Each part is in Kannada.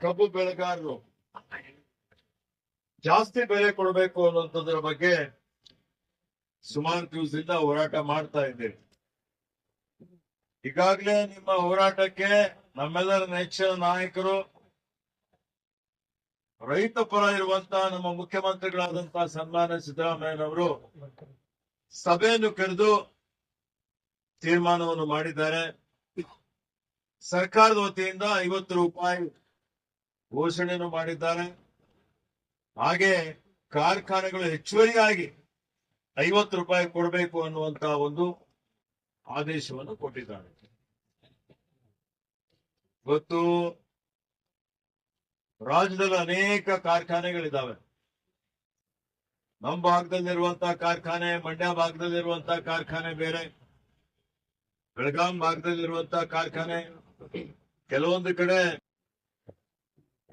ಕಬ್ಬು ಬೆಳೆಗಾರರು ಜಾಸ್ತಿ ಬೆಲೆ ಕೊಡಬೇಕು ಅನ್ನುವಂಥದ್ರ ಬಗ್ಗೆ ಸುಮಾರು ದಿವಸದಿಂದ ಹೋರಾಟ ಮಾಡ್ತಾ ಇದ್ದೇವೆ. ಈಗಾಗಲೇ ನಿಮ್ಮ ಹೋರಾಟಕ್ಕೆ ನಮ್ಮೆಲ್ಲರ ನೆಚ್ಚಿನ ನಾಯಕರು, ರೈತ ಪರ ಇರುವಂತಹ ನಮ್ಮ ಮುಖ್ಯಮಂತ್ರಿಗಳಾದಂತಹ ಸನ್ಮಾನ್ಯ ಸಿದ್ದರಾಮಯ್ಯನವರು ಸಭೆಯನ್ನು ಕರೆದು ತೀರ್ಮಾನವನ್ನು ಮಾಡಿದ್ದಾರೆ. ಸರ್ಕಾರದ ವತಿಯಿಂದ 50 ರೂಪಾಯಿ ಘೋಷಣೆಯನ್ನು ಮಾಡಿದ್ದಾರೆ. ಹಾಗೆ ಕಾರ್ಖಾನೆಗಳು ಹೆಚ್ಚುವರಿಯಾಗಿ 50 ರೂಪಾಯಿ ಕೊಡಬೇಕು ಅನ್ನುವಂತಹ ಒಂದು ಆದೇಶವನ್ನು ಕೊಟ್ಟಿದ್ದಾರೆ. ಇವತ್ತು ರಾಜ್ಯದಲ್ಲಿ ಅನೇಕ ಕಾರ್ಖಾನೆಗಳಿದ್ದಾವೆ. ನಮ್ಮ ಭಾಗದಲ್ಲಿರುವಂತಹ ಕಾರ್ಖಾನೆ, ಮಂಡ್ಯ ಭಾಗದಲ್ಲಿರುವಂತಹ ಕಾರ್ಖಾನೆ ಬೇರೆ, ಬೆಳಗಾಂ ಭಾಗದಲ್ಲಿರುವಂತಹ ಕಾರ್ಖಾನೆ. ಕೆಲವೊಂದು ಕಡೆ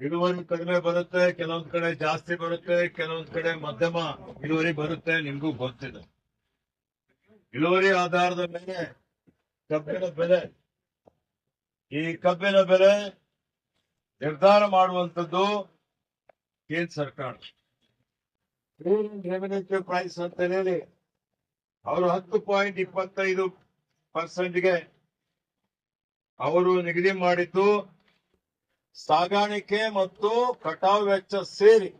ಇಳುವರಿ ಕಡಿಮೆ ಬರುತ್ತೆ, ಕೆಲವೊಂದು ಕಡೆ ಜಾಸ್ತಿ ಬರುತ್ತೆ, ಕೆಲವೊಂದು ಕಡೆ ಮಧ್ಯಮ ಇಳುವರಿ ಬರುತ್ತೆ. ನಿಮ್ಗೂ ಗೊತ್ತಿದೆ. ಇಳುವರಿ ಆಧಾರದ ಮೇಲೆ ಕಬ್ಬಿನ ಬೆಲೆ, ಈ ಕಬ್ಬಿನ ಬೆಲೆ ನಿರ್ಧಾರ ಮಾಡುವಂಥದ್ದು ಕೇಂದ್ರ ಸರ್ಕಾರ. ರೆವಿನ್ಯೂ ಪ್ರೈಸ್ ಅಂತ ಹೇಳಿ ಅವರು 10.25% ಅವರು ನಿಗದಿ ಮಾಡಿದ್ದು. ಸಾಗಾಣಿಕೆ ಮತ್ತು ಕಟಾವು ವೆಚ್ಚ ಸೇರಿ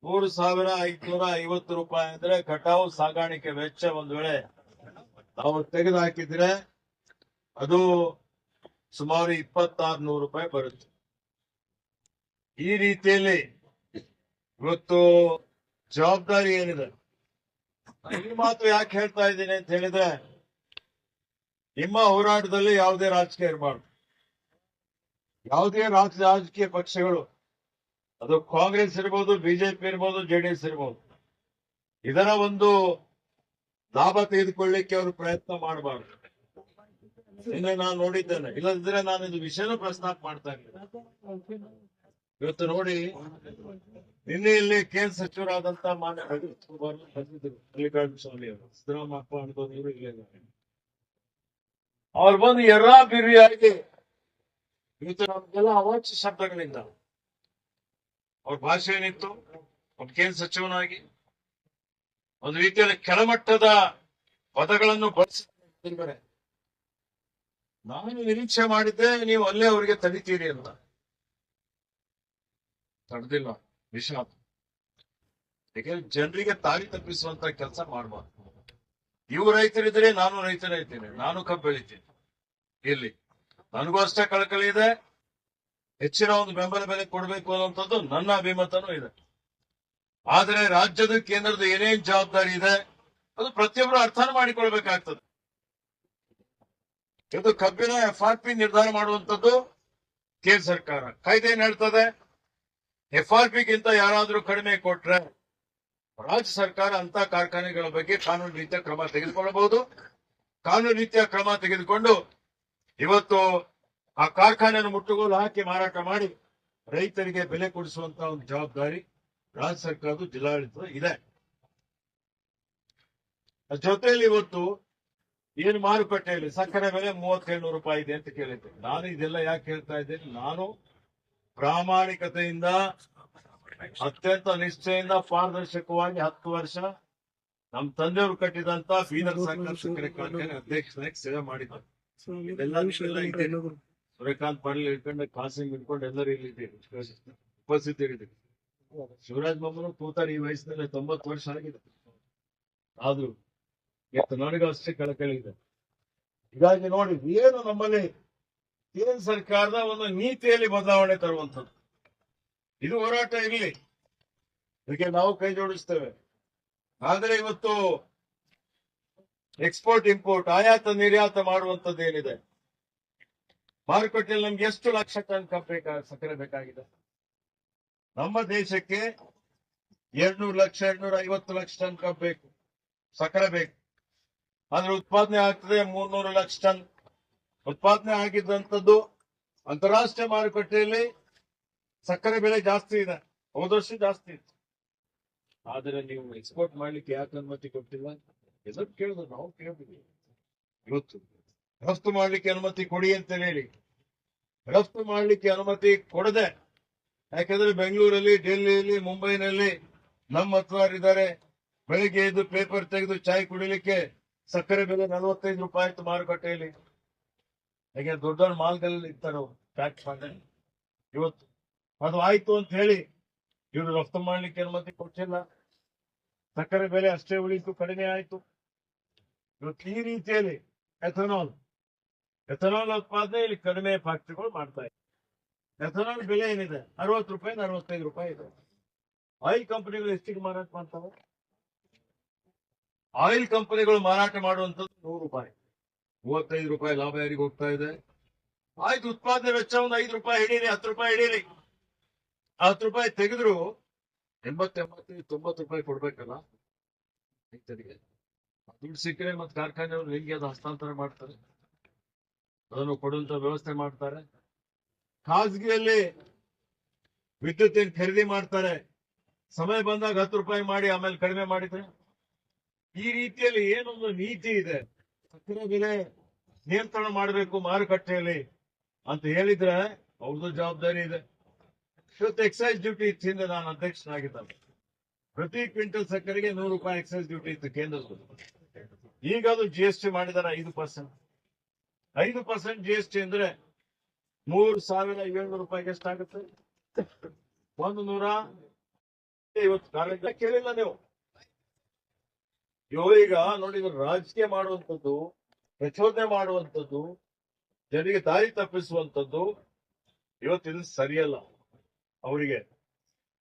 3,550 ರೂಪಾಯಿ ಅಂದ್ರೆ ಕಟಾವು ಸಾಗಾಣಿಕೆ ವೆಚ್ಚ ಒಂದು ವೇಳೆ ನಾವು ತೆಗೆದು ಹಾಕಿದ್ರೆ ಅದು ಸುಮಾರು 2,600 ರೂಪಾಯಿ ಬರುತ್ತೆ. ಈ ರೀತಿಯಲ್ಲಿ ಇವತ್ತು ಜವಾಬ್ದಾರಿ ಏನಿದೆ, ಈ ಮಾತು ಯಾಕೆ ಹೇಳ್ತಾ ಇದ್ದೀನಿ ಅಂತ ಹೇಳಿದ್ರೆ, ನಿಮ್ಮ ಹೋರಾಟದಲ್ಲಿ ಯಾವುದೇ ರಾಜಕೀಯ ಇರಬಾರ್ದು. ಯಾವುದೇ ರಾಜಕೀಯ ಪಕ್ಷಗಳು, ಅದು ಕಾಂಗ್ರೆಸ್ ಇರ್ಬೋದು, ಬಿಜೆಪಿ ಇರ್ಬೋದು, ಜೆಡಿಎಸ್ ಇರ್ಬೋದು, ಇದರ ಒಂದು ಲಾಭ ತೆಗೆದುಕೊಳ್ಳಿಕ್ಕೆ ಅವರು ಪ್ರಯತ್ನ ಮಾಡಬಾರ್ದು. ನಿನ್ನೆ ನಾನು ನೋಡಿದ್ದೇನೆ, ಇಲ್ಲದಿದ್ರೆ ನಾನು ಇದು ವಿಷಯನೂ ಪ್ರಸ್ತಾಪ ಮಾಡ್ತಾ ಇದ್ದೇನೆ. ಇವತ್ತು ನೋಡಿ, ನಿನ್ನೆ ಇಲ್ಲಿ ಕೇಂದ್ರ ಸಚಿವರಾದಂತ ಮಾನ್ಯ ಮಲ್ಲಿಕಾರ್ಜುನ ಸ್ವಾಮಿ ಅವರು, ಸಿದ್ದರಾಮಪ್ಪ ಅನ್ಕೋದ್ರು ಇಲ್ಲೇ ಅವ್ರು ಬಂದು ಎರ್ರಾ ಬಿರಿಯಾಗಿ ಇವತ್ತು ನಮ್ಗೆಲ್ಲ ಅವಾಚ್ಯ ಶಬ್ದಗಳಿಂದ ಅವ್ರ ಭಾಷೆ ಏನಿತ್ತು, ಒಬ್ಬ ಕೇಂದ್ರ ಸಚಿವನಾಗಿ ಒಂದು ರೀತಿಯಲ್ಲಿ ಕೆಳಮಟ್ಟದ ಪದಗಳನ್ನು ಬಳಸಿದ್ದಾರೆ. ನಾನು ನಿರೀಕ್ಷೆ ಮಾಡಿದ್ದೆ ನೀವು ಅಲ್ಲೇ ಅವರಿಗೆ ತಡಿತೀರಿ ಅಂತ. ತಡೆದಿಲ್ಲ. ವಿಷಾದ. ಯಾಕೆಂದ್ರೆ ಜನರಿಗೆ ದಾರಿ ತಪ್ಪಿಸುವಂತ ಕೆಲಸ ಮಾಡಬಾರ್ದು. ಇವು ರೈತರಿದ್ರೆ ನಾನು ರೈತರೇ ಇದ್ದೇನೆ, ನಾನು ಕಬ್ಬು ಬೆಳಿತೀನಿ. ಇಲ್ಲಿ ನನಗೂ ಅಷ್ಟೇ ಕಳಕಳಿ ಇದೆ, ಹೆಚ್ಚಿನ ಒಂದು ಬೆಂಬಲ ಬೆಲೆ ಕೊಡಬೇಕು ಅನ್ನುವಂಥದ್ದು ನನ್ನ ಅಭಿಮತನೂ ಇದೆ. ಆದರೆ ರಾಜ್ಯದ ಕೇಂದ್ರದ ಏನೇನ್ ಜವಾಬ್ದಾರಿ ಇದೆ ಅದು ಪ್ರತಿಯೊಬ್ಬರು ಅರ್ಥ ಮಾಡಿಕೊಳ್ಬೇಕಾಗ್ತದೆ. ಇದು ಕಬ್ಬಿನ FRP ನಿರ್ಧಾರ ಮಾಡುವಂಥದ್ದು ಕೇಂದ್ರ ಸರ್ಕಾರ. ಕಾಯ್ದೆ ಏನ್ ಹೇಳ್ತದೆ, FRPಗಿಂತ ಯಾರಾದ್ರೂ ಕಡಿಮೆ ಕೊಟ್ರೆ ರಾಜ್ಯ ಸರ್ಕಾರ ಅಂತ ಕಾರ್ಖಾನೆಗಳ ಬಗ್ಗೆ ಕಾನೂನು ರೀತಿಯ ಕ್ರಮ ತೆಗೆದುಕೊಳ್ಳಬಹುದು. ಕಾನೂನು ರೀತಿಯ ಕ್ರಮ ತೆಗೆದುಕೊಂಡು ಇವತ್ತು ಆ ಕಾರ್ಖಾನೆಯನ್ನು ಮುಟ್ಟುಗೋಲು ಹಾಕಿ ಮಾರಾಟ ಮಾಡಿ ರೈತರಿಗೆ ಬೆಲೆ ಕೊಡಿಸುವಂತಹ ಒಂದು ಜವಾಬ್ದಾರಿ ರಾಜ್ಯ ಸರ್ಕಾರದ ಜಿಲ್ಲಾಡಳಿತ ಇದೆ. ಜೊತೆಯಲ್ಲಿ ಇವತ್ತು ಏನು ಮಾರುಕಟ್ಟೆಯಲ್ಲಿ ಸಕ್ಕರೆ ಬೆಲೆ 3,700 ರೂಪಾಯಿ ಇದೆ ಅಂತ ಕೇಳಿದ್ದೆ. ನಾನು ಇದೆಲ್ಲ ಯಾಕೆ ಹೇಳ್ತಾ ಇದ್ದೇನೆ, ನಾನು ಪ್ರಾಮಾಣಿಕತೆಯಿಂದ ಅತ್ಯಂತ ನಿಷ್ಠೆಯಿಂದ ಪಾರದರ್ಶಕವಾಗಿ 10 ವರ್ಷ ನಮ್ಮ ತಂದೆಯವರು ಕಟ್ಟಿದಂತ ಬೀದರ್ ಸಕ್ಕರೆ ಕಾರ್ಖಾನೆ ಅಧ್ಯಕ್ಷನಾಗಿ ಸೇವೆ ಮಾಡಿದ್ದಾರೆ. ಸೂರ್ಯಕಾಂತ್ ಪಾಟೀಲ್ ಹಿಡ್ಕೊಂಡು, ಕಾಸಿಂ ಹಿಡ್ಕೊಂಡು ಎಲ್ಲರೂ ಇಲ್ಲಿದ್ದೀರಿ, ಉಪಸ್ಥಿತರಿದ್ದೀರಿ. ಶಿವರಾಜ್ ಬೊಮ್ಮನು ತೂತಾರೆ ಈ ವಯಸ್ಸಿನಲ್ಲಿ 90 ವರ್ಷ ಆಗಿದೆ. ಆದ್ರೂ ಇವತ್ತು ನನಗೂ ಅಷ್ಟೇ ಕಳಕಳಿ ಇದೆ. ಹೀಗಾಗಿ ನೋಡಿ, ಏನು ನಮ್ಮಲ್ಲಿ ಕೇಂದ್ರ ಸರ್ಕಾರದ ಒಂದು ನೀತಿಯಲ್ಲಿ ಬದಲಾವಣೆ ತರುವಂಥದ್ದು. ಇದು ಹೋರಾಟ ಇರಲಿ, ಇದಕ್ಕೆ ನಾವು ಕೈ ಜೋಡಿಸ್ತೇವೆ. ಆದ್ರೆ ಇವತ್ತು ಎಕ್ಸ್ಪೋರ್ಟ್ ಇಂಪೋರ್ಟ್, ಆಯಾತ ನಿರ್ಯಾತ ಮಾಡುವಂಥದ್ದು ಏನಿದೆ, ಮಾರುಕಟ್ಟೆಯಲ್ಲಿ ನಮ್ಗೆ ಎಷ್ಟು ಲಕ್ಷ ಟನ್ ಸಕ್ಕರೆ ಬೇಕಾಗಿದೆ? ನಮ್ಮ ದೇಶಕ್ಕೆ 200 ಲಕ್ಷ 250 ಲಕ್ಷ ಟನ್ ಕಬ್ಬು ಬೇಕು, ಸಕ್ಕರೆ ಬೇಕು. ಆದ್ರೆ ಉತ್ಪಾದನೆ ಆಗ್ತದೆ 300 ಲಕ್ಷ ಟನ್. ಉತ್ಪಾದನೆ ಆಗಿದ್ದಂಥದ್ದು ಅಂತಾರಾಷ್ಟ್ರೀಯ ಮಾರುಕಟ್ಟೆಯಲ್ಲಿ ಸಕ್ಕರೆ ಬೆಲೆ ಜಾಸ್ತಿ ಇದೆ, ಹೋದ ವರ್ಷ ಜಾಸ್ತಿ ಇತ್ತು. ಆದರೆ ನೀವು ಎಕ್ಸ್ಪೋರ್ಟ್ ಮಾಡ್ಲಿಕ್ಕೆ ಯಾಕೆ ಅನುಮತಿ ಕೊಟ್ಟಿಲ್ಲ? ಎಲ್ಲರೂ ಕೇಳಿದ್ರು, ನಾವು ಕೇಳಿದ್ವಿ. ಇವತ್ತು ರಫ್ತು ಮಾಡ್ಲಿಕ್ಕೆ ಅನುಮತಿ ಕೊಡಿ ಅಂತ ಹೇಳಿ ರಫ್ತು ಮಾಡ್ಲಿಕ್ಕೆ ಅನುಮತಿ ಕೊಡದೆ ಯಾಕಂದ್ರೆ ಬೆಂಗಳೂರಲ್ಲಿ, ಡೆಲ್ಲಿಯಲ್ಲಿ, ಮುಂಬೈನಲ್ಲಿ ನಮ್ಮ ಹತ್ರರಿದ್ದಾರೆ. ಬೆಳಿಗ್ಗೆ ಎದ್ದು ಪೇಪರ್ ತೆಗೆದು ಚಾಯ್ ಕುಡಿಲಿಕ್ಕೆ ಸಕ್ಕರೆ ಬೆಲೆ 45 ರೂಪಾಯಿ ಇತ್ತು ಮಾರುಕಟ್ಟೆಯಲ್ಲಿ. ಹಾಗೆ ದೊಡ್ಡ ದೊಡ್ಡ ಮಾಲ್ಗಳಲ್ಲಿ ಇರ್ತಾರೆ ಪ್ಯಾಕ್ ಮಾಡಿ. ಇವತ್ತು ಅದು ಆಯ್ತು ಅಂತ ಹೇಳಿ ಇವರು ರಫ್ತು ಮಾಡ್ಲಿಕ್ಕೆ ಅನುಮತಿ ಕೊಟ್ಟಿಲ್ಲ. ಸಕ್ಕರೆ ಬೆಲೆ ಅಷ್ಟೇ ಉಳಿತು, ಕಡಿಮೆ ಆಯ್ತು. ಇವತ್ತು ಈ ರೀತಿಯಲ್ಲಿ ಎಥನಾಲ್ ಉತ್ಪಾದನೆ ಇಲ್ಲಿ ಕಡಿಮೆ ಫ್ಯಾಕ್ಟರಿಗಳು ಮಾಡ್ತಾ ಇದೆ. ಎಥನಾಲ್ ಬೆಲೆ ಏನಿದೆ 60 ರೂಪಾಯಿ 45 ರೂಪಾಯಿ ಇದೆ. ಆಯಿಲ್ ಕಂಪನಿಗಳು ಎಷ್ಟಿಗೆ ಮಾರಾಟ ಮಾಡ್ತವೆ? ಆಯಿಲ್ ಕಂಪನಿಗಳು ಮಾರಾಟ ಮಾಡುವಂತದ್ದು 100 ರೂಪಾಯಿ, 35 ರೂಪಾಯಿ ಲಾಭ ಯಾರಿಗೆ ಹೋಗ್ತಾ ಇದೆ? ಆಯ್ತು, ಉತ್ಪಾದನೆ ವೆಚ್ಚ ಒಂದು 5 ರೂಪಾಯಿ ಹಿಡೀರಿ, 10 ರೂಪಾಯಿ ಹಿಡೀರಿ. 10 ರೂಪಾಯಿ ತೆಗೆದ್ರು 80, 90 ರೂಪಾಯಿ ಕೊಡ್ಬೇಕಲ್ಲ ರೈತರಿಗೆ. ದುಡ್ಡು ಸಿಕ್ಕರೆ ಮತ್ತೆ ಕಾರ್ಖಾನೆಯವರು ಹೆಂಗೆ ಅದು ಹಸ್ತಾಂತರ ಮಾಡ್ತಾರೆ, ಅದನ್ನು ಕೊಡುವಂತ ವ್ಯವಸ್ಥೆ ಮಾಡ್ತಾರೆ. ಖಾಸಗಿಯಲ್ಲಿ ವಿದ್ಯುತ್ ಖರೀದಿ ಮಾಡ್ತಾರೆ, ಸಮಯ ಬಂದಾಗ 10 ರೂಪಾಯಿ ಮಾಡಿ ಆಮೇಲೆ ಕಡಿಮೆ ಮಾಡಿದ್ರೆ. ಈ ರೀತಿಯಲ್ಲಿ ಏನೊಂದು ನೀತಿ ಇದೆ, ಸಕ್ಕರೆ ಬೆಲೆ ನಿಯಂತ್ರಣ ಮಾಡಬೇಕು ಮಾರುಕಟ್ಟೆಯಲ್ಲಿ ಅಂತ ಹೇಳಿದ್ರೆ ಅವ್ರದ್ದು ಜವಾಬ್ದಾರಿ ಇದೆ. ಇವತ್ತು ಎಕ್ಸೈಸ್ ಡ್ಯೂಟಿ ಇತ್ತು, ಹಿಂದೆ ನಾನು ಅಧ್ಯಕ್ಷನಾಗಿದ್ದಾಗ ಪ್ರತಿ ಕ್ವಿಂಟಲ್ ಸಕ್ಕರೆಗೆ 100 ರೂಪಾಯಿ ಎಕ್ಸೈಸ್ ಡ್ಯೂಟಿ ಇತ್ತು ಕೇಂದ್ರದ್ದು. ಈಗ ಅದು GST ಮಾಡಿದ್ದಾರೆ 5%. 5% GST ಅಂದ್ರೆ 3,700 ರೂಪಾಯಿಗೆ ಎಷ್ಟಾಗುತ್ತೆ? 150 ಕಾಲೇಜ್ ಕೇಳಿಲ್ಲ ನೀವು. ಈಗ ನೋಡಿ, ರಾಜಕೀಯ ಮಾಡುವಂಥದ್ದು, ಪ್ರಚೋದನೆ ಮಾಡುವಂಥದ್ದು, ಜನರಿಗೆ ದಾರಿ ತಪ್ಪಿಸುವಂಥದ್ದು ಇವತ್ತಿದು ಸರಿಯಲ್ಲ ಅವರಿಗೆ.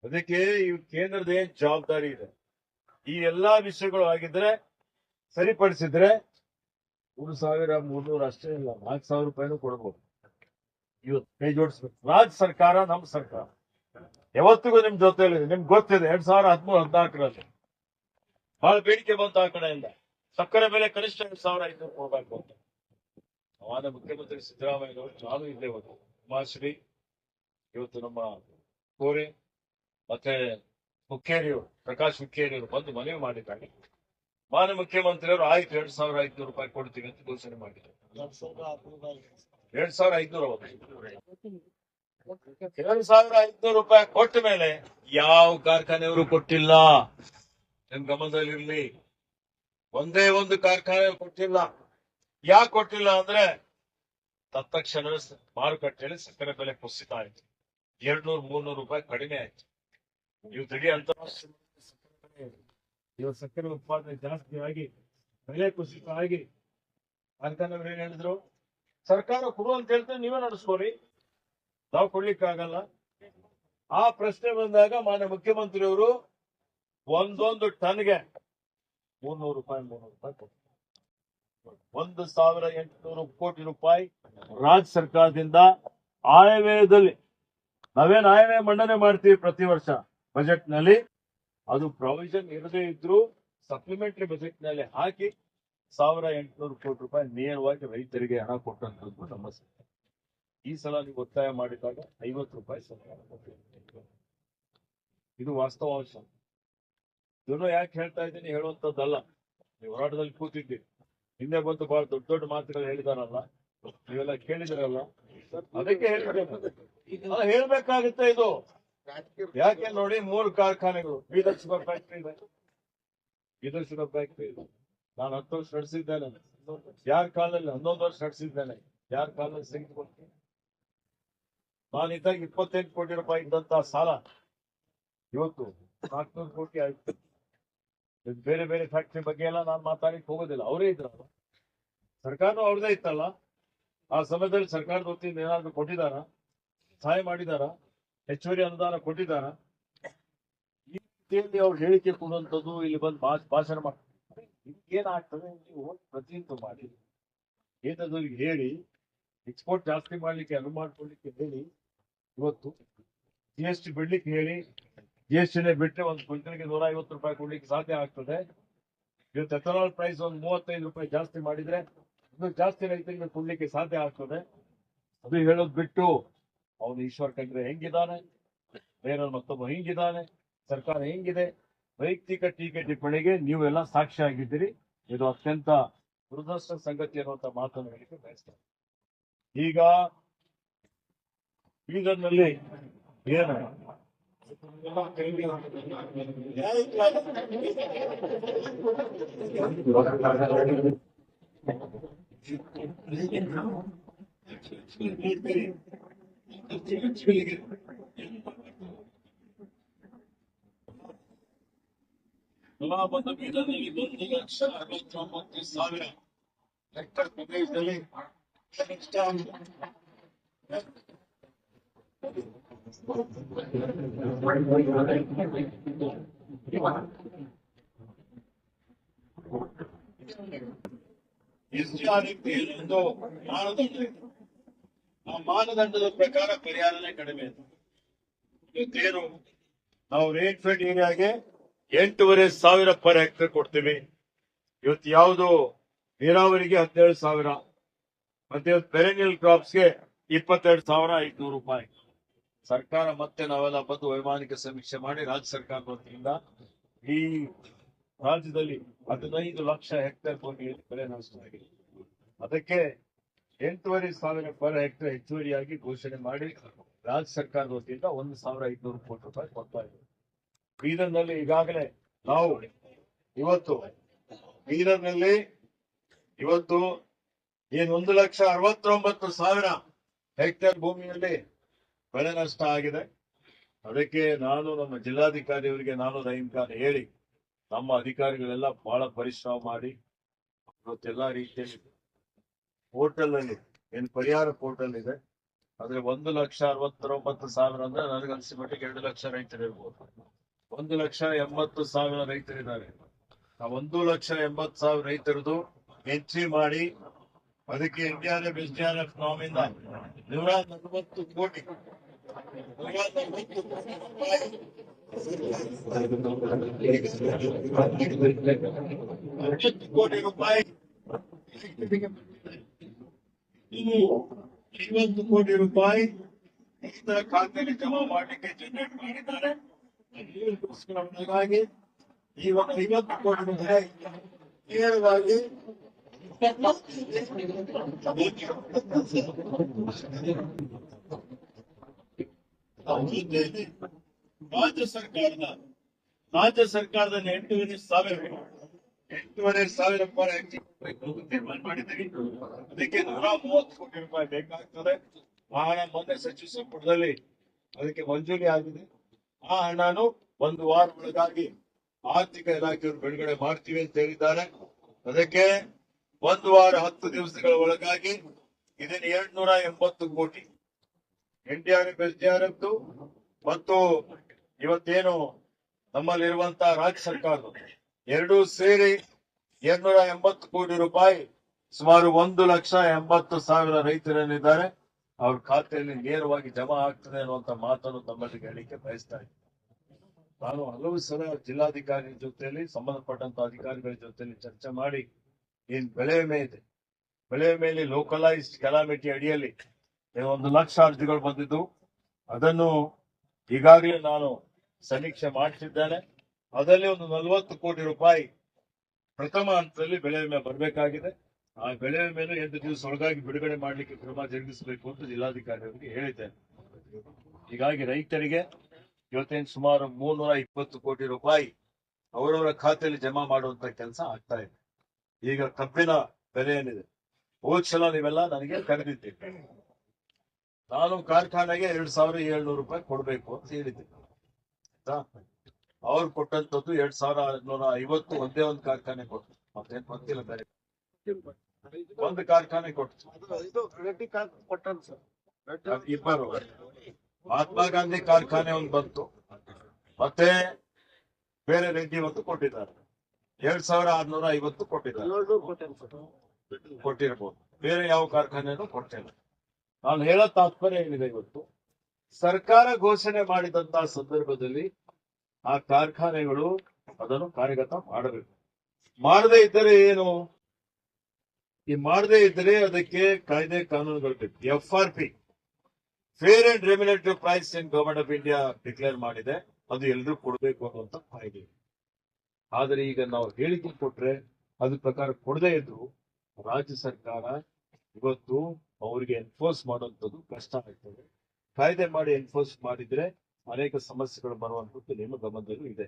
ಅದಕ್ಕೆ ಈ ಕೇಂದ್ರದ ಏನ್ ಜವಾಬ್ದಾರಿ ಇದೆ, ಈ ಎಲ್ಲಾ ವಿಷಯಗಳು ಆಗಿದ್ರೆ ಸರಿಪಡಿಸಿದ್ರೆ 3,300 ಅಷ್ಟೇ ಇಲ್ಲ, 4,000 ರೂಪಾಯಿನೂ ಕೊಡಬಹುದು. ಇವತ್ತು ಕೈ ಜೋಡಿಸ್ಬೇಕು. ರಾಜ್ಯ ಸರ್ಕಾರ, ನಮ್ಮ ಸರ್ಕಾರ ಯಾವತ್ತಿಗೂ ನಿಮ್ ಜೊತೆಯಲ್ಲಿ. ನಿಮ್ಗೆ ಗೊತ್ತಿದೆ 2013-14ರಲ್ಲಿ ಬಹಳ ಬೇಡಿಕೆ ಬಂತು ಆ ಕಡೆಯಿಂದ, ಸಕ್ಕರೆ ಬೆಲೆ ಕನಿಷ್ಠ 2,500 ಕೊಡಬೇಕು ಅಂತ. ಅವಾಗ ಮುಖ್ಯಮಂತ್ರಿ ಸಿದ್ದರಾಮಯ್ಯನವರು, ನಾನು ಇಲ್ಲೇ ಹೋದ ಉಮಾಶ್ರೀ, ಇವತ್ತು ನಮ್ಮ ಕೋರೆ ಮತ್ತೆ ಹುಕ್ಕೇರಿಯವರು, ಪ್ರಕಾಶ್ ಹುಕ್ಕೇರಿಯವರು ಬಂದು ಮನವಿ ಮಾಡಿದ್ದಾರೆ. ಮಾನ್ಯ ಮುಖ್ಯಮಂತ್ರಿಯವರು ಆಯ್ತು 2,500 ರೂಪಾಯಿ ಕೊಡ್ತೀವಿ ಅಂತ ಘೋಷಣೆ ಮಾಡಿದ್ದಾರೆ. 2,500 ರೂಪಾಯಿ ಕೊಟ್ಟ ಮೇಲೆ ಯಾವ ಕಾರ್ಖಾನೆಯವರು ಕೊಟ್ಟಿಲ್ಲ. ನಿಮ್ ಗಮನದಲ್ಲಿರ್ಲಿ, ಒಂದೇ ಒಂದು ಕಾರ್ಖಾನೆ ಕೊಟ್ಟಿಲ್ಲ. ಯಾಕೆ ಕೊಟ್ಟಿಲ್ಲ ಅಂದ್ರೆ ತತ್ಕ್ಷಣ ಮಾರುಕಟ್ಟೆಯಲ್ಲಿ ಸಕ್ಕರೆ ಬೆಲೆ ಕುಸಿತ ಆಯ್ತು, 200-300 ರೂಪಾಯಿ ಕಡಿಮೆ ಆಯ್ತು. ಇವತ್ತು ಇಡೀ ಅಂತಾರಾಷ್ಟ್ರೀಯ ಇವತ್ತು ಸಕ್ಕರೆ ಉತ್ಪಾದನೆ ಜಾಸ್ತಿ ಆಗಿ ಬೆಲೆ ಕುಸಿತ ಆಗಿ ಕಾರ್ಖಾನೆಯವರು ಏನ್ ಹೇಳಿದ್ರು, ಸರ್ಕಾರ ಕೊಡು ಅಂತ ಹೇಳ್ತಾರೆ, ನೀವೇ ನಡೆಸ್ಕೋರಿ, ನಾವು ಕೊಡ್ಲಿಕ್ಕಾಗಲ್ಲ. ಆ ಪ್ರಶ್ನೆ ಬಂದಾಗ ಮಾನ್ಯ ಮುಖ್ಯಮಂತ್ರಿಯವರು ಒಂದೊಂದು ಟನ್ಗೆ 300 ರೂಪಾಯಿ ಕೊಡ್ತಾರೆ. 1,800 ಕೋಟಿ ರೂಪಾಯಿ ರಾಜ್ಯ ಸರ್ಕಾರದಿಂದ ಆಯವ್ಯಯದಲ್ಲಿ, ನಾವೇನ್ ಆಯವ್ಯಯ ಮಂಡನೆ ಮಾಡ್ತೀವಿ ಪ್ರತಿ ವರ್ಷ ಬಜೆಟ್ ನಲ್ಲಿ, ಅದು ಪ್ರಾವಿಷನ್ ಇರದೇ ಇದ್ರು ಸಪ್ಲಿಮೆಂಟರಿ ಬಜೆಟ್ ನಲ್ಲಿ ಹಾಕಿ 1,800 ಕೋಟಿ ರೂಪಾಯಿ ನೇರವಾಗಿ ರೈತರಿಗೆ ಹಣ ಕೊಟ್ಟಂತದ್ದು ನಮ್ಮ ಸರ್ಕಾರ. ಈ ಸಲ ನೀವು ಒತ್ತಾಯ ಮಾಡಿದಾಗ 50 ರೂಪಾಯಿ ಸರ್ಕಾರ ಕೊಟ್ಟಿದೆ. ಇದು ವಾಸ್ತವಾಂಶ. ಇದನ್ನು ಯಾಕೆ ಹೇಳ್ತಾ ಇದ್ದೀನಿ, ಹೇಳುವಂತದ್ದಲ್ಲ. ನೀವು ಹೋರಾಟದಲ್ಲಿ ಕೂತಿದ್ದೀರಿ, ಹಿಂದೆ ಬಂದು ಬಹಳ ದೊಡ್ಡ ದೊಡ್ಡ ಮಾತುಗಳು ಹೇಳಿದಾರಲ್ಲ, ನೀವೆಲ್ಲ ಕೇಳಿದಿರಲ್ಲ, ಅದಕ್ಕೆ ಹೇಳ್ಬೇಕಾಗುತ್ತೆ ಇದು. ಯಾಕೆ ನೋಡಿ, 3 ಕಾರ್ಖಾನೆಗಳು, ಬೀದರ್ ಶುಗರ್ ಫ್ಯಾಕ್ಟರಿ ಇದೆ, ನಾನು 10 ವರ್ಷ ನಡೆಸಿದ್ದೇನೆ. ಯಾರ ಕಾಲದಲ್ಲಿ 11 ವರ್ಷ ನಡೆಸಿದ್ದೇನೆ, ಯಾರ ಕಾಲದಲ್ಲಿ ತೆಗೆದುಕೊಳ್ತೀನಿ. ನಾನು ಇದ್ದಾಗ 28 ಕೋಟಿ ರೂಪಾಯಿ ಇದ್ದಂತ ಸಾಲ ಇವತ್ತು 400 ಕೋಟಿ ಆಯ್ತು. ಬೇರೆ ಬೇರೆ ಫ್ಯಾಕ್ಟರಿ ಬಗ್ಗೆ ಎಲ್ಲ ನಾನು ಮಾತಾಡಲಿಕ್ಕೆ ಹೋಗೋದಿಲ್ಲ, ಅವರೇ ಇದ್ರಲ್ಲ, ಸರ್ಕಾರನೂ ಅವ್ರದೇ ಇತ್ತಲ್ಲ. ಆ ಸಮಯದಲ್ಲಿ ಸರ್ಕಾರದ ವತಿಯಿಂದ ಏನಾದ್ರು ಕೊಟ್ಟಿದಾರ, ಸಹಾಯ ಮಾಡಿದಾರ, ಹೆಚ್ಚುವರಿ ಅನುದಾನ ಕೊಟ್ಟಿದಾರ? ಈ ರೀತಿಯಲ್ಲಿ ಅವ್ರು ಹೇಳಿಕೆ ಕೊಡುವಂಥದ್ದು, ಇಲ್ಲಿ ಬಂದು ಭಾಷಣ ಮಾಡಿ ಏನಾಗ್ತದೆ, ನೀವು ಪ್ರತಿಯೊಂದು ಮಾಡಿ ಕೇಂದ್ರದವ್ರಿಗೆ ಹೇಳಿ, ಎಕ್ಸ್ಪೋರ್ಟ್ ಜಾಸ್ತಿ ಮಾಡ್ಲಿಕ್ಕೆ ಅನುವು ಮಾಡ್ಕೊಳ್ಳಿಕ್ಕೆ ಹೇಳಿ, ಇವತ್ತು GST ಬಿಡ್ಲಿಕ್ಕೆ ಹೇಳಿ. GSTನೇ ಬಿಟ್ಟರೆ ಒಂದು ಕ್ವಿಂಟಲ್ಗೆ 150 ರೂಪಾಯಿ ಕೊಡ್ಲಿಕ್ಕೆ ಸಾಧ್ಯ ಆಗ್ತದೆ. ಇವತ್ತು ಎಥನಾಲ್ ಪ್ರೈಸ್ ಒಂದು 35 ರೂಪಾಯಿ ಜಾಸ್ತಿ ಮಾಡಿದ್ರೆ ಇನ್ನು ಜಾಸ್ತಿ ರೈತರಿಗೆ ಕೊಡ್ಲಿಕ್ಕೆ ಸಾಧ್ಯ ಆಗ್ತದೆ. ಅದು ಹೇಳೋದು ಬಿಟ್ಟು ಅವನು ಈಶ್ವರ್ ಖಂಡ್ರೆ ಹೆಂಗಿದ್ದಾನೆ, ಬೇರೆ ಮತ್ತೊಬ್ಬ ಹೆಂಗಿದ್ದಾನೆ, ಸರ್ಕಾರ ಹೆಂಗಿದೆ, ವೈಯಕ್ತಿಕ ಟೀಕೆ ಟಿಪ್ಪಣಿಗೆ ನೀವೆಲ್ಲ ಸಾಕ್ಷಿ ಆಗಿದ್ದೀರಿ. ಇದು ಅತ್ಯಂತ ದುರದೃಷ್ಟ ಸಂಗತಿ ಅನ್ನುವಂತ ಮಾತನ್ನು ಹೇಳಿಕೆ ಬಯಸ್ತಾರೆ. ಈಗ ಬೀದರ್ನಲ್ಲಿ ಏನು ಒಂದು ಬೀದರ್ನಲ್ಲಿ 1,69,000 ಹೆಕ್ಟರ್ ಪ್ರದೇಶದಲ್ಲಿ ಒಂದು ಮಾನದಂಡ ಇದೆ. ಆ ಮಾನದಂಡದ ಪ್ರಕಾರ ಪರಿಹಾರನೇ ಕಡಿಮೆ ಇದೆ. ಇವತ್ತೇನು ನಾವು ರೇಟ್ ಫೆಡ್ ಏರಿಯಾಗೆ 8,500 ಪರ್ ಹೆಕ್ಟರ್ ಕೊಡ್ತೀವಿ. ಇವತ್ತು ಯಾವುದು ನೀರಾವರಿಗೆ 17,000 ಮತ್ತೆ ಇವತ್ತು ಪೆರೆನಿಯಲ್ ಕ್ರಾಪ್ಸ್ಗೆ 22,500 ರೂಪಾಯಿ. ಸರ್ಕಾರ ಮತ್ತೆ ನಾವೆಲ್ಲ ಬಂದು ವೈಮಾನಿಕ ಸಮೀಕ್ಷೆ ಮಾಡಿ ರಾಜ್ಯ ಸರ್ಕಾರ ವತಿಯಿಂದ ಈ ರಾಜ್ಯದಲ್ಲಿ 15 ಲಕ್ಷ ಹೆಕ್ಟೇರ್ ಭೂಮಿಯಲ್ಲಿ ಬೆಳೆ ನಷ್ಟ ಆಗಿದೆ. ಅದಕ್ಕೆ 8,500 ಪರ್ ಹೆಕ್ಟೇರ್ ಹೆಚ್ಚುವರಿಯಾಗಿ ಘೋಷಣೆ ಮಾಡಿ ರಾಜ್ಯ ಸರ್ಕಾರದ ವತಿಯಿಂದ 1,500 ಕೋಟಿ ರೂಪಾಯಿ ಕೊಡ್ತಾ ಇದ್ದೀವಿ. ಬೀದರ್ನಲ್ಲಿ ಈಗಾಗಲೇ ನಾವು ಬೀದರ್ನಲ್ಲಿ ಇವತ್ತು ಏನು 1,69,000 ಹೆಕ್ಟೇರ್ ಭೂಮಿಯಲ್ಲಿ ಬೆಳೆ ನಷ್ಟ ಆಗಿದೆ. ಅದಕ್ಕೆ ನಾನು ನಮ್ಮ ಜಿಲ್ಲಾಧಿಕಾರಿಯವರಿಗೆ ನಾನು ರಹೀಂ ಹೇಳಿ ನಮ್ಮ ಅಧಿಕಾರಿಗಳೆಲ್ಲ ಬಹಳ ಪರಿಶ್ರಮ ಮಾಡಿ ಇವತ್ತೆಲ್ಲ ರೀತಿಯಲ್ಲಿ ಪೋರ್ಟಲ್ ಅಲ್ಲಿ ಏನು ಪರಿಹಾರ ಪೋರ್ಟಲ್ ಇದೆ ಆದ್ರೆ 1,69,000 ಅಂದ್ರೆ ನನಗನ್ಸಿ ಮಟ್ಟಿಗೆ 2 ಲಕ್ಷ ರೈತರು ಇರ್ಬೋದು. 1,80,000 ರೈತರಿದ್ದಾರೆ. ಆ 1,80,000 ರೈತರದು ಎಂಟ್ರಿ ಮಾಡಿ ಅದಕ್ಕೆ NDRF SDRF ನಾಮಿಂದ 140 ಕೋಟಿ ರೂಪಾಯಿ 50 ಕೋಟಿ ರೂಪಾಯಿ ರೈತರ ಖಾತೆಯಲ್ಲಿ ಜಮಾ ಮಾಡಲಿಕ್ಕೆ ಜನರೇಟ್ ಮಾಡಿದ್ದಾರೆ. ಹಾಗಾಗಿ ಈ 50 ಕೋಟಿ ರೂಪಾಯಿ ನೇರವಾಗಿ ರಾಜ್ಯ ಸರ್ಕಾರದ 8,500 ಪರ್ ತೀರ್ಮಾನ ಮಾಡಿದ್ದೀವಿ. ಅದಕ್ಕೆ 130 ಕೋಟಿ ರೂಪಾಯಿ ಬೇಕಾಗ್ತದೆ. ಆ ಹಣ ಮೊನ್ನೆ ಸಚಿವ ಸಂಪುಟದಲ್ಲಿ ಅದಕ್ಕೆ ಮಂಜೂರಿ ಆಗಿದೆ. ಆ ಹಣನು 1 ವಾರ ಒಳಗಾಗಿ ಆರ್ಥಿಕ ಇಲಾಖೆಯವರು ಬಿಡುಗಡೆ ಮಾಡ್ತೀವಿ ಅಂತ ಹೇಳಿದ್ದಾರೆ. ಅದಕ್ಕೆ 1 ವಾರ 10 ದಿವಸಗಳ ಒಳಗಾಗಿ ಇದನ್ನು 280 ಕೋಟಿ NDRF SDRF ಮತ್ತು ಇವತ್ತೇನು ನಮ್ಮಲ್ಲಿರುವಂತಹ ರಾಜ್ಯ ಸರ್ಕಾರದ ಎರಡೂ ಸೇರಿ 280 ಕೋಟಿ ರೂಪಾಯಿ ಸುಮಾರು 1,80,000 ರೈತರೇನಿದ್ದಾರೆ ಅವ್ರ ಖಾತೆಯಲ್ಲಿ ನೇರವಾಗಿ ಜಮಾ ಆಗ್ತದೆ ಅನ್ನುವಂತ ಮಾತನ್ನು ತಮ್ಮಲ್ಲಿ ಹೇಳಲಿಕ್ಕೆ ಬಯಸ್ತಾ ಇದ್ದೀನಿ. ನಾನು ಹಲವು ಸಲ ಜಿಲ್ಲಾಧಿಕಾರಿ ಜೊತೆಯಲ್ಲಿ ಸಂಬಂಧಪಟ್ಟಂತ ಅಧಿಕಾರಿಗಳ ಜೊತೆಯಲ್ಲಿ ಚರ್ಚೆ ಮಾಡಿ ಏನ್ ಬೆಳೆ ವಿಮೆ ಇದೆ, ಬೆಳೆ ವಿಮೆಯಲ್ಲಿ ಲೋಕಲೈಸ್ಡ್ ಕೆಲಾಮಿಟಿ ಅಡಿಯಲ್ಲಿ 1 ಲಕ್ಷ ಅರ್ಜಿಗಳು ಬಂದಿದ್ದು ಅದನ್ನು ಈಗಾಗಲೇ ನಾನು ಸಮೀಕ್ಷೆ ಮಾಡಿಸಿದ್ದೇನೆ. ಅದರಲ್ಲಿ ಒಂದು 40 ಕೋಟಿ ರೂಪಾಯಿ ಪ್ರಥಮ ಹಂತದಲ್ಲಿ ಬೆಳೆ ವಿಮೆ ಬರಬೇಕಾಗಿದೆ. ಆ ಬೆಳೆ ವಿಮೆಯನ್ನು 8 ದಿವಸ ಒಳಗಾಗಿ ಬಿಡುಗಡೆ ಮಾಡಲಿಕ್ಕೆ ಕ್ರಮ ಜರುಗಿಸಬೇಕು ಅಂತ ಜಿಲ್ಲಾಧಿಕಾರಿಯವರಿಗೆ ಹೇಳಿದ್ದೇನೆ. ಹೀಗಾಗಿ ರೈತರಿಗೆ ಇವತ್ತೇನು ಸುಮಾರು 320 ಕೋಟಿ ರೂಪಾಯಿ ಅವರವರ ಖಾತೆಯಲ್ಲಿ ಜಮಾ ಮಾಡುವಂತ ಕೆಲಸ ಆಗ್ತಾ ಇದೆ. ಈಗ ಕಬ್ಬಿನ ಬೆಲೆ ಏನಿದೆ, ಹೋದ ಸಲ ನೀವೆಲ್ಲ ನನಗೆ ಕರೆದಿದ್ದೀರಿ. ನಾನು ಕಾರ್ಖಾನೆಗೆ 2,700 ರೂಪಾಯಿ ಕೊಡ್ಬೇಕು ಅಂತ ಹೇಳಿದ್ದೆ. ಅವ್ರು ಕೊಟ್ಟಂತದ್ದು 2,650 ಒಂದೇ ಒಂದು ಕಾರ್ಖಾನೆ ಕೊಟ್ಟು, ಮತ್ತೇನ್ ಗೊತ್ತಿಲ್ಲ ಬೇರೆ ಒಂದು ಕಾರ್ಖಾನೆ ಕೊಟ್ಟು. ಇಬ್ಬರು ಮಹಾತ್ಮ ಗಾಂಧಿ ಕಾರ್ಖಾನೆ ಒಂದು ಬಂತು, ಮತ್ತೆ ಬೇರೆ ರೆಡ್ಡಿ ಒಂದು ಕೊಟ್ಟಿದ್ದಾರೆ. 2,650 ಕೊಟ್ಟಿರ್ಬೋದು. ಬೇರೆ ಯಾವ ಕಾರ್ಖಾನೆನೂ ಕೊಟ್ಟಿಲ್ಲ. ನಾನು ಹೇಳೋ ತಾತ್ಪರ್ಯ ಏನಿದೆ, ಇವತ್ತು ಸರ್ಕಾರ ಘೋಷಣೆ ಮಾಡಿದಂತಹ ಸಂದರ್ಭದಲ್ಲಿ ಆ ಕಾರ್ಖಾನೆಗಳು ಅದನ್ನು ಕಾರ್ಯಗತ ಮಾಡಬೇಕು. ಮಾಡದೇ ಇದ್ದರೆ ಏನು, ಮಾಡದೇ ಇದ್ದರೆ ಅದಕ್ಕೆ ಕಾಯ್ದೆ ಕಾನೂನುಗಳು ಬೇಕು. FRP fair and remunerative price in government of India declare ಮಾಡಿದೆ, ಅದು ಎಲ್ಲರೂ ಕೊಡಬೇಕು ಅನ್ನುವಂತ ಕಾಯ್ದೆ. ಆದರೆ ಈಗ ನಾವು ಹೇಳಿಕೆ ಕೊಟ್ರೆ ಅದ್ರ ಪ್ರಕಾರ ಕೊಡದೇ ಇದ್ರು ರಾಜ್ಯ ಸರ್ಕಾರ ಇವತ್ತು ಅವರಿಗೆ ಎನ್ಫೋರ್ಸ್ ಮಾಡುವಂಥದ್ದು ಕಷ್ಟ ಆಗ್ತದೆ. ಕಾಯ್ದೆ ಮಾಡಿ ಎನ್ಫೋರ್ಸ್ ಮಾಡಿದ್ರೆ ಅನೇಕ ಸಮಸ್ಯೆಗಳು ಬರುವಂತದ್ದು ನಿಮ್ಮ ಗಮನದಲ್ಲೂ ಇದೆ.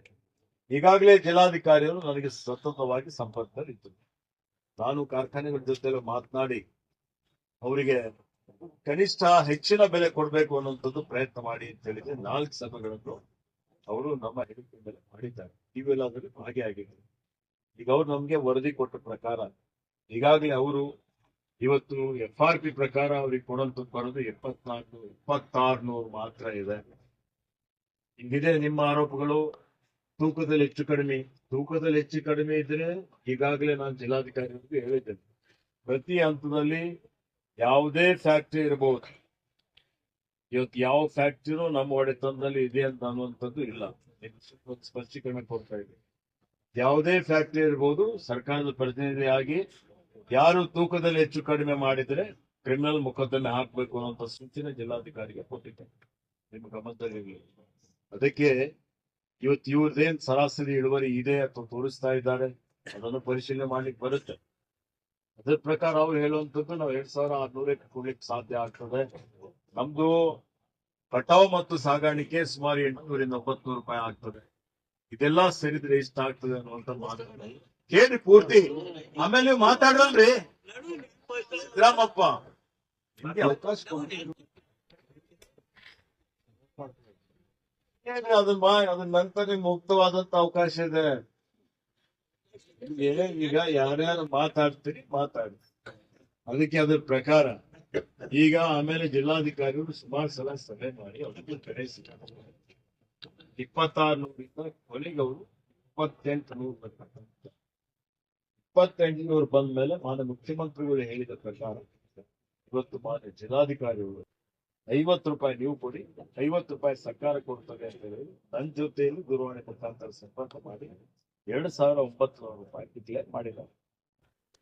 ಈಗಾಗಲೇ ಜಿಲ್ಲಾಧಿಕಾರಿಗಳು ನನಗೆ ಸತತವಾಗಿ ಸಂಪರ್ಕದಲ್ಲಿದ್ದರು. ನಾನು ಕಾರ್ಖಾನೆಗಳ ಜೊತೆ ಮಾತನಾಡಿ ಅವರಿಗೆ ಕನಿಷ್ಠ ಹೆಚ್ಚಿನ ಬೆಲೆ ಕೊಡಬೇಕು ಅನ್ನುವಂಥದ್ದು ಪ್ರಯತ್ನ ಮಾಡಿ ಅಂತ ಹೇಳಿದ್ರೆ 4 ಸಭೆಗಳನ್ನು ಅವರು ನಮ್ಮ ಹೇಳಿಕೆ ಮೇಲೆ ಮಾಡಿದ್ದಾರೆ. ಟಿವಿಯಲ್ಲಿ ಹಾಗೆ ಆಗಿದೆ. ಈಗ ಅವರು ನಮ್ಗೆ ವರದಿ ಕೊಟ್ಟ ಪ್ರಕಾರ ಈಗಾಗಲೇ ಅವರು ಇವತ್ತು FRP ಪ್ರಕಾರ ಅವ್ರಿಗೆ ಕೊಡುವಂಥದ್ದು ಬರೋದು 2600 ಮಾತ್ರ ಇದೆ. ಹಿಂಗಿದೆ ನಿಮ್ಮ ಆರೋಪಗಳು. ತೂಕದಲ್ಲಿ ಹೆಚ್ಚು ಕಡಿಮೆ ಇದ್ರೆ ಈಗಾಗಲೇ ನಾನು ಜಿಲ್ಲಾಧಿಕಾರಿಗಳಿಗೆ ಹೇಳಿದ್ದೇನೆ, ಪ್ರತಿ ಹಂತದಲ್ಲಿ ಯಾವುದೇ ಫ್ಯಾಕ್ಟರಿ ಇರಬಹುದು. ಇವತ್ತು ಯಾವ ಫ್ಯಾಕ್ಟರಿನೂ ನಮ್ಮ ಒಡೆತನದಲ್ಲಿ ಇದೆ ಅಂತ ಅನ್ನುವಂಥದ್ದು ಇಲ್ಲ. ಸ್ಪಷ್ಟೀಕರಣ ಕೊಡ್ತಾ ಇದೆ. ಯಾವುದೇ ಫ್ಯಾಕ್ಟರಿ ಇರಬಹುದು, ಸರ್ಕಾರದ ಪ್ರತಿನಿಧಿಯಾಗಿ ಯಾರು ತೂಕದಲ್ಲಿ ಹೆಚ್ಚು ಕಡಿಮೆ ಮಾಡಿದ್ರೆ ಕ್ರಿಮಿನಲ್ ಮೊಕದ್ದಮೆ ಹಾಕಬೇಕು ಅನ್ನುವಂಥ ಸೂಚನೆ ಜಿಲ್ಲಾಧಿಕಾರಿಗೆ ಕೊಟ್ಟಿದ್ದಾರೆ. ನಿಮ್ಮ ಗಮನದಲ್ಲಿ ಅದಕ್ಕೆ ಇವತ್ತು ಇವ್ರದೇನ್ ಸರಾಸರಿ ಇಳುವರಿ ಇದೆ ಅಥವಾ ತೋರಿಸ್ತಾ ಇದ್ದಾರೆ ಅದನ್ನು ಪರಿಶೀಲನೆ ಮಾಡ್ಲಿಕ್ಕೆ ಬರುತ್ತೆ. ಅದ್ರ ಪ್ರಕಾರ ಅವ್ರು ಹೇಳುವಂತದ್ದು ನಾವು 2600 ಕೊಡ್ಲಿಕ್ಕೆ ಸಾಧ್ಯ ಆಗ್ತದೆ. ನಮ್ದು ಕಟಾವು ಮತ್ತು ಸಾಗಾಣಿಕೆ ಸುಮಾರು 800 ರಿಂದ 900 ರೂಪಾಯಿ ಆಗ್ತದೆ. ಇದೆಲ್ಲ ಸೇರಿದ್ರೆ ಇಷ್ಟ ಆಗ್ತದೆ ಅನ್ನುವಂತ ಮಾತು ಕೇಳಿ ಪೂರ್ತಿ. ಆಮೇಲೆ ನೀವು ಮಾತಾಡಲ್ರಿ ಸಿದ್ದರಾಮಪ್ಪ, ನಿಮ್ಗೆ ಅವಕಾಶ ಅದನ್ನ ನಂತರ ನಿಮ್ಗೆ ಮುಕ್ತವಾದಂತ ಅವಕಾಶ ಇದೆ. ಈಗ ಯಾರ್ಯಾರು ಮಾತಾಡ್ತೀರಿ ಮಾತಾಡಿ, ಅದಕ್ಕೆ ಅದ್ರ ಪ್ರಕಾರ ಈಗ ಆಮೇಲೆ ಜಿಲ್ಲಾಧಿಕಾರಿಗಳು ಸುಮಾರು ಸಲ ಸಭೆ ಮಾಡಿ ಅವ್ರಿಗೆ ಕರೆಸಿದ್ದಾರೆ. 2600 ಕೊನೆಗೆ ಅವರು 2800 ಬರ್ತಕ್ಕಂಥ 2800 ಬಂದ ಮೇಲೆ ಮಾನ್ಯ ಮುಖ್ಯಮಂತ್ರಿಗಳು ಹೇಳಿದ ಪ್ರಕಾರ ಇವತ್ತು ಮಾನ್ಯ ಜಿಲ್ಲಾಧಿಕಾರಿಗಳು 50 ರೂಪಾಯಿ ನೀವು ಕೊಡಿ, 50 ರೂಪಾಯಿ ಸರ್ಕಾರ ಕೊಡ್ತದೆ ಅಂತ ಹೇಳಿ ನನ್ನ ಜೊತೆಯಲ್ಲಿ ದೂರವಾಣಿ ಮುಖಾಂತರ ಸಂಪರ್ಕ ಮಾಡಿ 2900 ರೂಪಾಯಿ ಡಿಕ್ಲೇರ್ ಮಾಡಿದ್ದಾರೆ.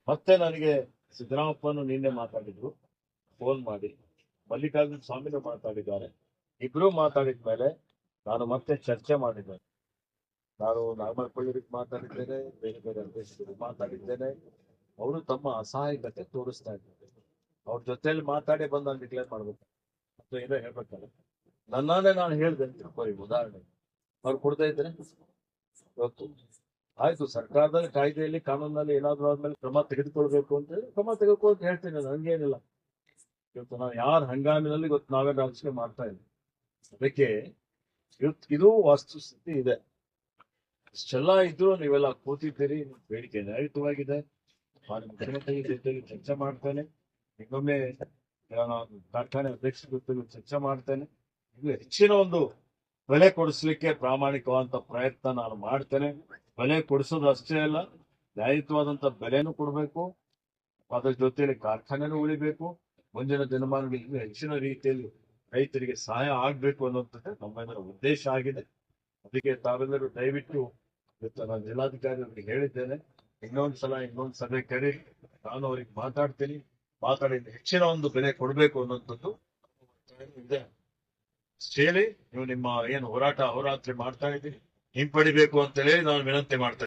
ಮತ್ತೆ ನನಗೆ ಸಿದ್ದರಾಮಪ್ಪನು ನಿನ್ನೆ ಮಾತಾಡಿದ್ರು, ಫೋನ್ ಮಾಡಿ ಮಲ್ಲಿಕಾರ್ಜುನ ಸ್ವಾಮಿನೂ ಮಾತಾಡಿದ್ದಾರೆ. ಇಬ್ರು ಮಾತಾಡಿದ ಮೇಲೆ ನಾನು ಮತ್ತೆ ಚರ್ಚೆ ಮಾಡಿದ್ದೇನೆ. ನಾನು ನಾಗಮಲ್ಪಳ್ಳಿಗೆ ಮಾತಾಡಿದ್ದೇನೆ, ಬೇರೆ ಬೇರೆ ಅಧ್ಯಕ್ಷರು ಮಾತಾಡಿದ್ದೇನೆ. ಅವರು ತಮ್ಮ ಅಸಹಾಯಕತೆ ತೋರಿಸ್ತಾ ಇದ್ದಾರೆ. ಅವ್ರ ಜೊತೆಯಲ್ಲಿ ಮಾತಾಡಿ ಬಂದು ನಾನು ಡಿಕ್ಲೇರ್ ಮಾಡ್ಬೇಕು ಅಥವಾ ಏನೋ ಹೇಳ್ಬೇಕಲ್ಲ. ನನ್ನಾನೇ ನಾನು ಹೇಳ್ದೆ ತಿಳ್ಕೊಳ್ಳಿ. ಉದಾಹರಣೆ ಅವ್ರು ಕೊಡ್ತಾ ಇದ್ರೆ ಇವತ್ತು ಆಯ್ತು, ಸರ್ಕಾರದಲ್ಲಿ ಕಾಯ್ದೆಯಲ್ಲಿ ಕಾನೂನಲ್ಲಿ ಏನಾದ್ರು ಆದ್ಮೇಲೆ ಕ್ರಮ ತೆಗೆದುಕೊಳ್ಬೇಕು ಅಂತ ಹೇಳಿ ಕ್ರಮ ತೆಗೆದುಕೊಳ್ಳಿ ಹೇಳ್ತೀನಿ. ಹಂಗೇನಿಲ್ಲ. ಇವತ್ತು ನಾವು ಯಾರ ಹಂಗಾಮಿನಲ್ಲಿ ಇವತ್ತು ನಾವೇ ರಾಜಕೀಯ ಮಾಡ್ತಾ ಇದ್ದೀವಿ. ಅದಕ್ಕೆ ಇವತ್ತು ಇದು ವಾಸ್ತುಸ್ಥಿತಿ ಇದೆ. ಇಷ್ಟೆಲ್ಲ ಇದ್ರು ನೀವೆಲ್ಲ ಕೂತಿದ್ದೀರಿ, ಬೇಡಿಕೆ ನ್ಯಾಯಯುತವಾಗಿದೆ. ಮುಖ್ಯಮಂತ್ರಿ ಜೊತೆಗೆ ಚರ್ಚೆ ಮಾಡ್ತೇನೆ. ಇನ್ನೊಮ್ಮೆ ನಾನು ಕಾರ್ಖಾನೆ ಅಧ್ಯಕ್ಷರ ಜೊತೆಗೆ ಚರ್ಚೆ ಮಾಡ್ತೇನೆ. ಇದು ಹೆಚ್ಚಿನ ಒಂದು ಬೆಲೆ ಕೊಡಿಸ್ಲಿಕ್ಕೆ ಪ್ರಾಮಾಣಿಕವಾದಂತ ಪ್ರಯತ್ನ ನಾನು ಮಾಡ್ತೇನೆ. ಬೆಲೆ ಕೊಡಿಸೋದು ಅಷ್ಟೇ ಅಲ್ಲ, ನ್ಯಾಯಯುತವಾದಂತ ಬೆಲೆನೂ ಕೊಡಬೇಕು. ಅದ್ರ ಜೊತೆಯಲ್ಲಿ ಕಾರ್ಖಾನೆನೂ ಉಳಿಬೇಕು. ಮುಂದಿನ ದಿನಮಾನಗಳಲ್ಲಿ ಹೆಚ್ಚಿನ ರೀತಿಯಲ್ಲಿ ರೈತರಿಗೆ ಸಹಾಯ ಆಗ್ಬೇಕು ಅನ್ನೋಂಥದ್ದೇ ನಮ್ಮೆಲ್ಲರ ಉದ್ದೇಶ ಆಗಿದೆ. ಅದಕ್ಕೆ ತಾವೆಲ್ಲರೂ ದಯವಿಟ್ಟು ಇವತ್ತು ನಾನು ಜಿಲ್ಲಾಧಿಕಾರಿಗಳಿಗೆ ಹೇಳಿದ್ದೇನೆ, ಇನ್ನೊಂದು ಸಭೆ ಕರಿ, ನಾನು ಅವ್ರಿಗೆ ಮಾತಾಡ್ತೀನಿ. ಮಾತಾಡಿ ಹೆಚ್ಚಿನ ಒಂದು ಬೆಲೆ ಕೊಡಬೇಕು ಅನ್ನೋಂಥದ್ದು ಇದೆ. ಹೇಳಿ ನೀವು ನಿಮ್ಮ ಏನು ಹೋರಾಟ ಹೋರಾತ್ರಿ ಮಾಡ್ತಾ ಇದ್ದೀರಿ ಹಿಂಪಡಿಬೇಕು ಅಂತ ಹೇಳಿ ನಾನು ವಿನಂತಿ ಮಾಡ್ತೇನೆ.